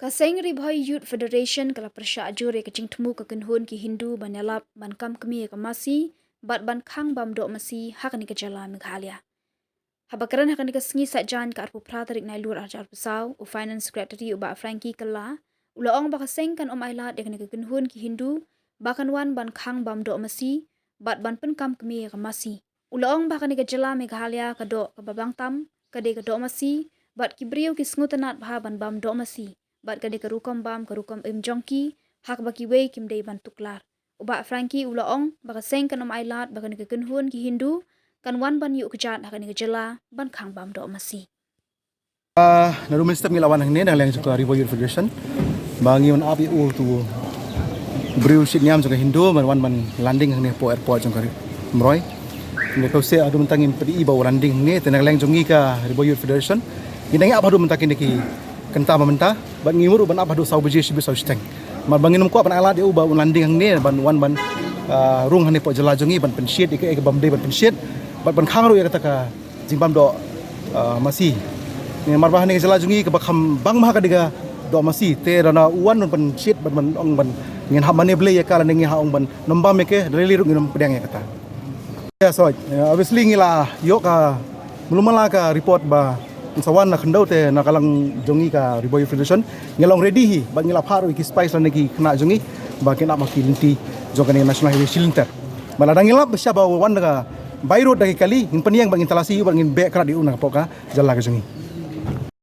Kaseng Rbyf Youth Federation kala persya ajure kecing temu kekenhun ki Hindu banelap ban Kham kemi ke Masi bat ban Kham bam dok Masi hakani ke jala Meghalaya. Habakaran hakani ke sengi sajan ka arpu pratarik nai lur ajar pesau u finance secretary u ba Frankie kala ulaong ba kaseng kan ailat dekani kekenhun ki Hindu bakan wan ban Kham bam dok Masi bat ban pen Kham kemi ke Masi. Ulaong ba hakani ke jala Meghalaya ka dok ke babang tam kade ke dok Masi bat kibriu ki sengutanat bah ban bam dok Masi. Bat kade kerukam bam kerukam jongki hak baki wei kim dei ban tuklar uba Frankie ulaong baka seng kan ailat baka ni kekenhun ki Hindu kan wan ban yuk kejat hak ni kejela ban Kham bam dok Masi Naru minister ngilawan hne nang leng juga Rbyf Youth Federation bangi on api u tu briu sit niam juga Hindu ban landing hne po airport jong kari mroi ne kau se adu mentangin pdi bau landing hne tenang leng jongi ka Rbyf Youth Federation inang apa adu mentakin ki kenta mentah ban ngimur ban apa do sau beje sibe sau steng mar bangin ko ban ala de u ba landing hang ne ban wan ban rung hane po jela jongi ban pensiet ke bam de ban pensiet ban khang ru ya kata ka jimbam do Masi ne mar ba hane jela jongi ke Kham bang ma ka diga do Masi te rana uan ban pensiet ban ong ban ngin ha mane ble ya kala ngi ha ong ban nombam ke reli ru ngin pedang ya kata ya so obviously ngila yo ka mulumala ka report ba sawan na khendau te na kalang jongi ka Rbyf Youth Federation ngelong ready hi ba ngila pharu ki spice la neki kena jongi ba kena maki linti jokani national highway silinter bala dangila besya ba wan ka bayrut dagi kali in peniang bangin talasi bangin be kena di una poka jalla ka jongi